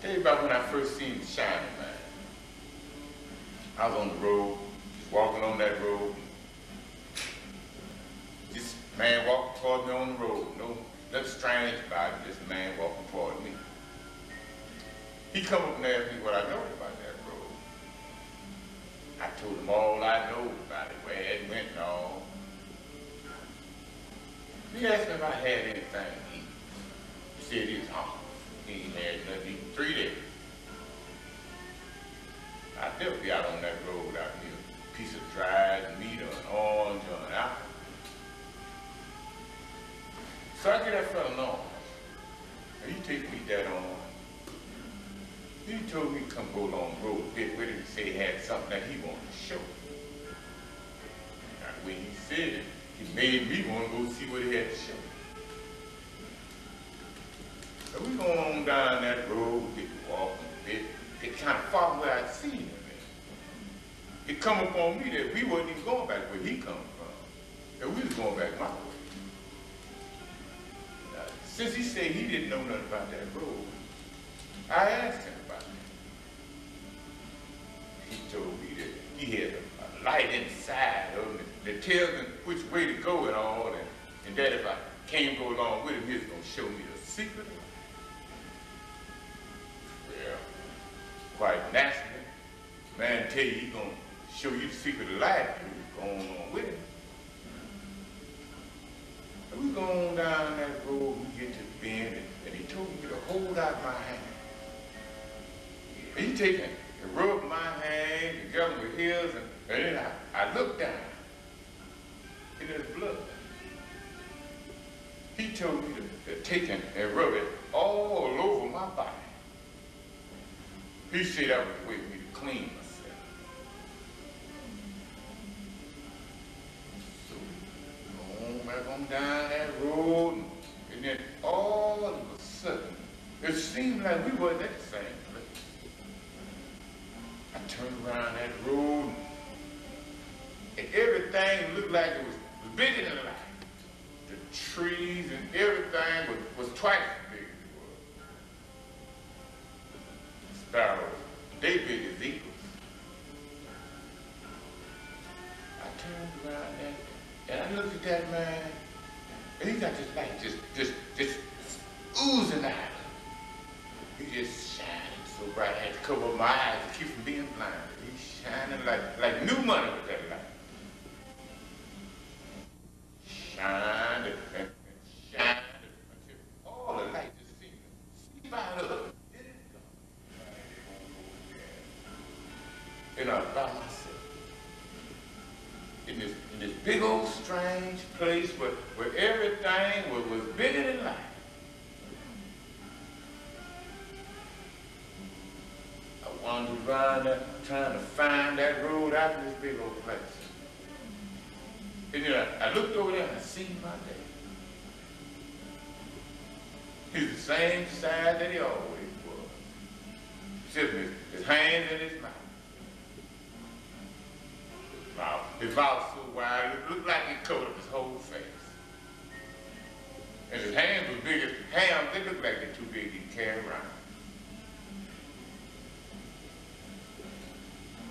Tell you about when I first seen the shining man. I was on the road, just walking on that road. This man walked toward me on the road. Nothing strange about it, just a man walking toward me. He come up and asked me what I know about that road. I told him all I know about it, where it went and all. He asked me if I had anything to eat. He said he was hungry. He ain't had nothing to eat in 3 days. I'd never be out on that road without me a piece of dried meat or an orange or an apple. So I get that fella an orange. And he take me that orange. He told me to come go along the road a bit with him and say he had something that he wanted to show. Now the way he said it, he made me want to go see what he had to show. So we go on down that road, get to walking a bit. It kind of far where I'd seen him at. It come upon me that we wasn't even going back where he come from. That we was going back my way. Now, since he said he didn't know nothing about that road, I asked him about it. He told me that he had a light inside of him that tells him which way to go and all, and that if I can't go along with him, he was going to show me the secret of it. Well, quite naturally, man tell you he's going to show you the secret of life, you going on with him. And we go on down that road, we get to the bend, and he told me to hold out my hand. And he taken and rubbed my hand together with his, and then I looked down, and there's blood. He told me to take and rub it all over my body. He said that was the way for me to clean myself. So, going back on down that road, and then all of a sudden, it seemed like we wasn't at the same place. I turned around that road, and everything looked like it was bigger than life. The trees and everything was twice as big as it was. Sparrows, they big as eagles. I turned around that, and I looked at that man, and he got this light just oozing out of him. He just shining so bright, I had to cover up my eyes to keep from being blind. He's shining like new money with that light. Shined and shined until all the light just seemed to seep out of it. And I was by myself in this big old strange place where everything was bigger than life. I wandered around there trying to find that road out in this big old place. And then I looked over there and I seen my dad. He's the same size that he always was. Except his hands in his mouth. His mouth so wide, it looked like it covered up his whole face. And his hands was big as hams, they looked like they're too big to carry around.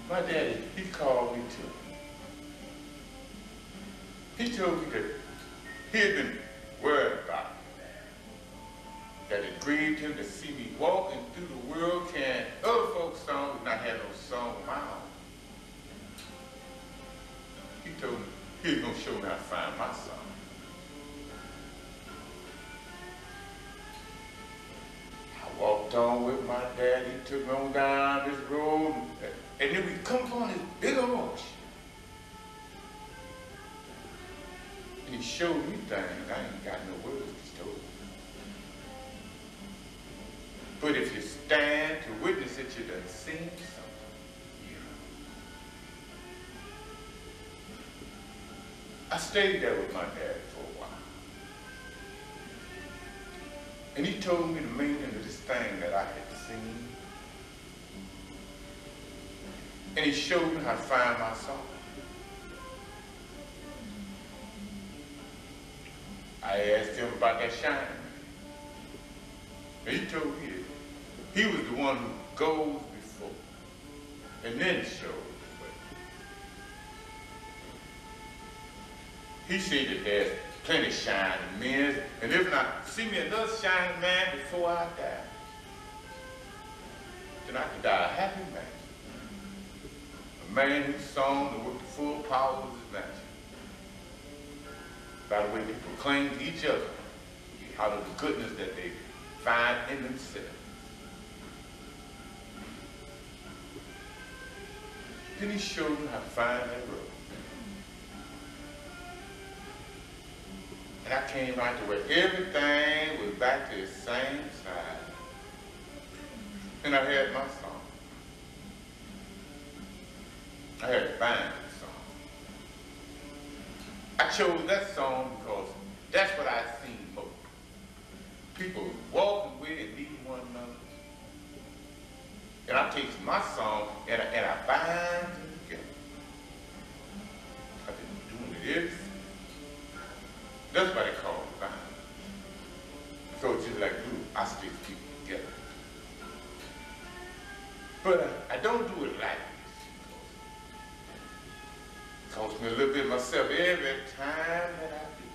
My daddy, he called me to him. He told me that he had been worried about me, that it grieved him to see me walking through the world carrying other folks' songs and not have no song of my own. He told me he was going to show me how to find my song. I walked on with my dad. He took me on down this road, and then we come upon this big ocean. And he showed me things I ain't got no words to show. But if you stand to witness it, you done seen something. I stayed there with my dad for a while. And he told me the meaning of this thing that I had seen. And he showed me how to find my song. I asked him about that shining. And he told me He was the one who goes before and then shows the way. He said that there's plenty of shining men, and if not, see me another shining man before I die, then I can die a happy man. A man whose song with the full power of his magic. By the way they proclaim to each other out of the goodness that they find in themselves. Then he showed me how to find that road. And I came out to where everything was back to the same side. And I had my song. I had to find that song. I chose that song because that's what I seen most. People walking with and needing one another. And I take my song and I bind them together. I've been doing it ever since. That's what they call it, bind. So it's just like glue, I stick people together. But I don't do it like this. It costs me a little bit myself every time that I do.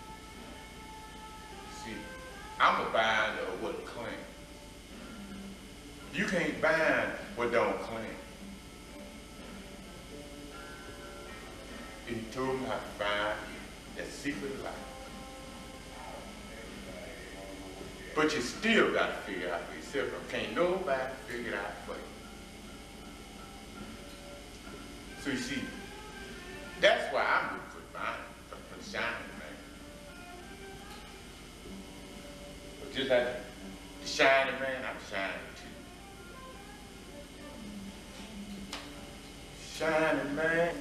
See, I'm a binder of what claims. You can't bind what don't claim. And he told me how to find that secret of life. But you still got to figure out for yourself. Can't nobody figure it out for you. So you see, that's why I'm looking for mine, for the shining man. But just like the shining man, I'm shining too. Shining man.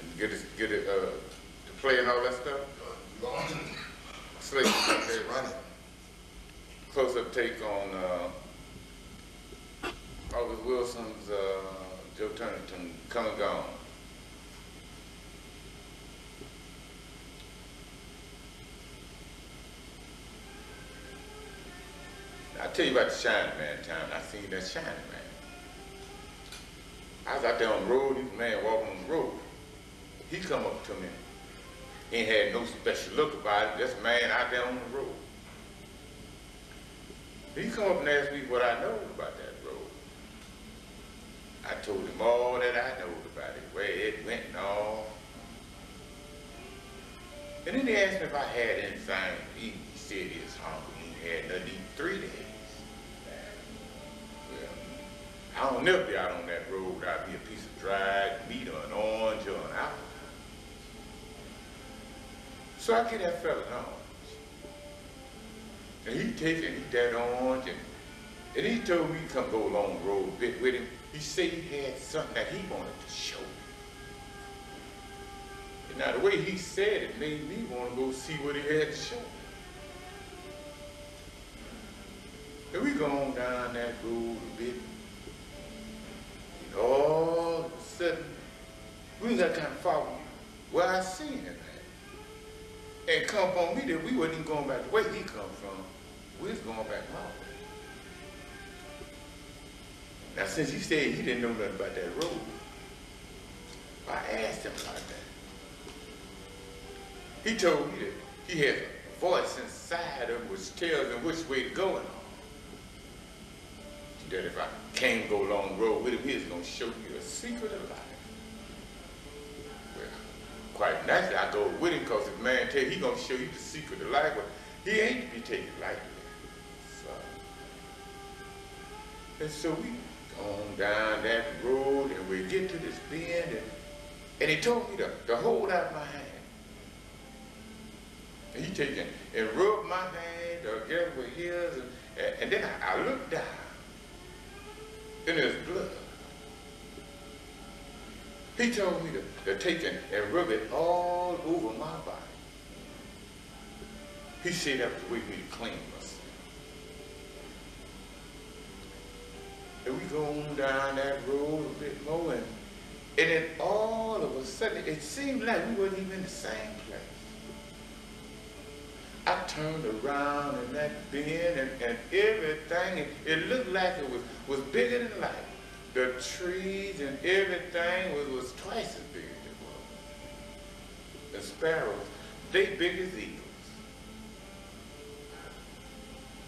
And get it to play and all that stuff. Slate, they running. Close-up take on August Wilson's Joe Turner tune, Come and Gone. I'll tell you about the shining man time. I seen that shining man. I was out there on the road, this man walking on the road. He come up to me. He ain't had no special look about it, just a man out there on the road. He come up and asked me what I know about that road. I told him all that I know about it, where it went and all. And then he asked me if I had anything to eat. He said he was hungry. He had nothing to eat 3 days. Well, I don't never be out on that road without me a piece of dried meat or an orange or an apple. So I get that fella an orange. And he takes it and eat that orange, and he told me to come go along the road a bit with him. He said he had something that he wanted to show me. And now the way he said it made me want to go see what he had to show me. And we go on down that road a bit. And all of a sudden, we got kind of follow where I seen him at. And come on me that we wasn't even going back the way he come from. We was going back my way. Now since he said he didn't know nothing about that road, I asked him about that. He told me that he had a voice inside him which tells him which way to go and all. That if I can't go along the road with him, he's going to show you a secret of life. Well, quite naturally, I go with him because if man tell you he's going to show you the secret of life, well, he ain't to be taken lightly. And so we go on down that road and we get to this bend and he told me to hold out my hand. And he take it and rub my hand together with his and then I looked down. And there's blood. He told me to take it and rub it all over my body. He said that was the way me to clean myself. And we go on down that road a bit more, and then all of a sudden, it seemed like we wasn't even in the same place. I turned around in that bend and everything, it looked like it was bigger than life. The trees and everything was twice as big as it was. The sparrows, they big as eagles.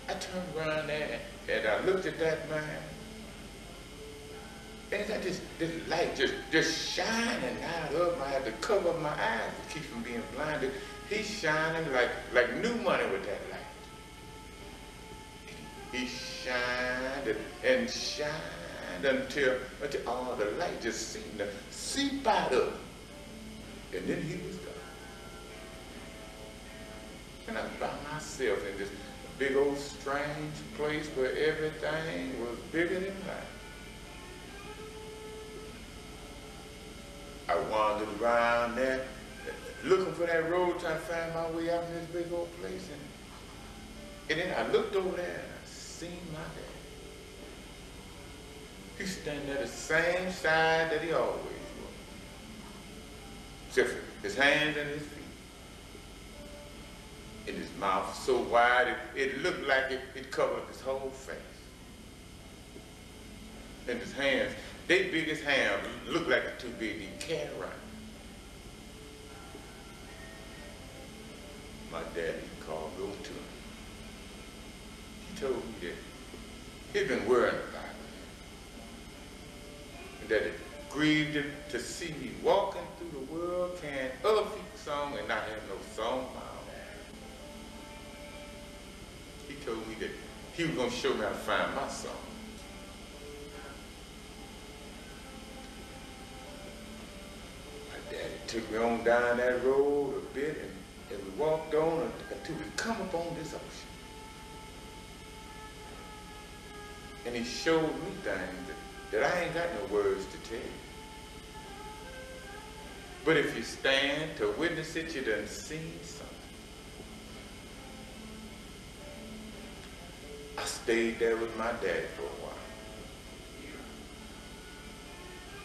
I turned around there and I looked at that man, and it got this light just shining out of him. I had to cover up my eyes to keep from being blinded. He's shining like new money with that light. He shined and shined until all the light just seemed to seep out of him. And then he was gone. And I was by myself in this big old strange place where everything was bigger than life. I wandered around there looking for that road, trying to find my way out in this big old place. And then I looked over there and I seen my dad. He's standing at the same side that he always was. Except for his hands and his feet. And his mouth so wide, it looked like it covered his whole face. And his hands, they big as hands, looked like they're too big to carry around. My daddy called me over to him. He told me that he'd been worrying about it. And that it grieved him to see me walking through the world carrying other people's songs and not having no song of my own. He told me that he was going to show me how to find my song. My daddy took me on down that road a bit, and we walked on until we come up on this ocean. And he showed me things that I ain't got no words to tell you. But if you stand to witness it, you done seen something. I stayed there with my daddy for a while.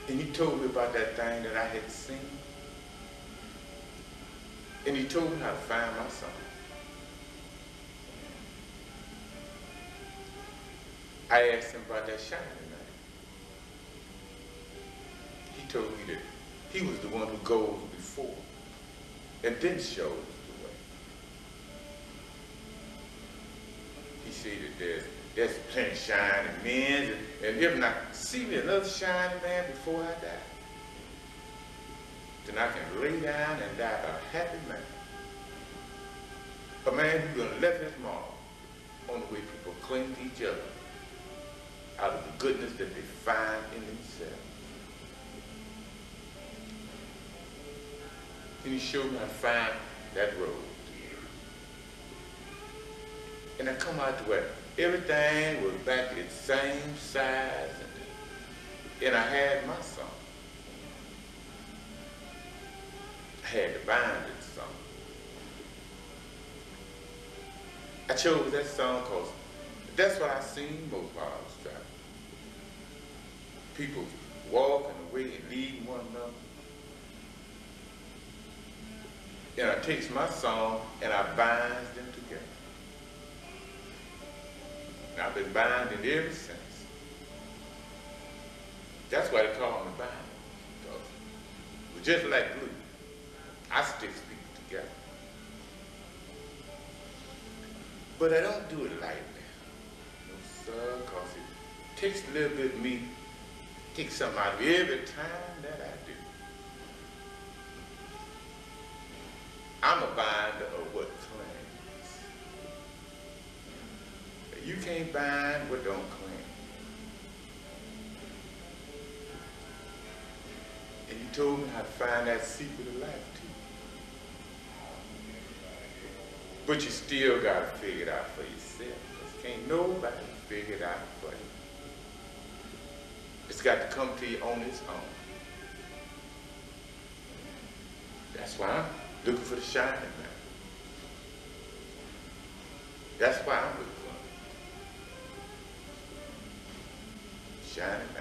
And he told me about that thing that I had seen. And he told me how to find my son. I asked him about that shining light. He told me that he was the one who goes before and then shows the way. He said that there's plenty of shining men, and if not, see me another shining man before I die. Then I can lay down and die a happy man. A man who's gonna left his mark on the way people cling to each other out of the goodness that they find in themselves. And he showed me how to find that road. And I come out to where everything was back its same size, and I had my song. I had to bind it song. I chose that song because that's what I seen most while I was traveling. People walking away and leading one another. And I takes my song and I binds them together. And I've been binding ever since. That's why they call me binding. Because it was just like glue. I stick people together. But I don't do it lightly. No, sir, because it takes a little bit of me, takes something out of me every time that I do. I'm a binder of what clings. You can't bind what don't cling. And you told me how to find that secret of life too. But you still gotta figure it out for yourself. Because can't nobody figure it out for you. It's got to come to you on its own. That's why I'm looking for the shining man. That's why I'm looking for him. Shining man.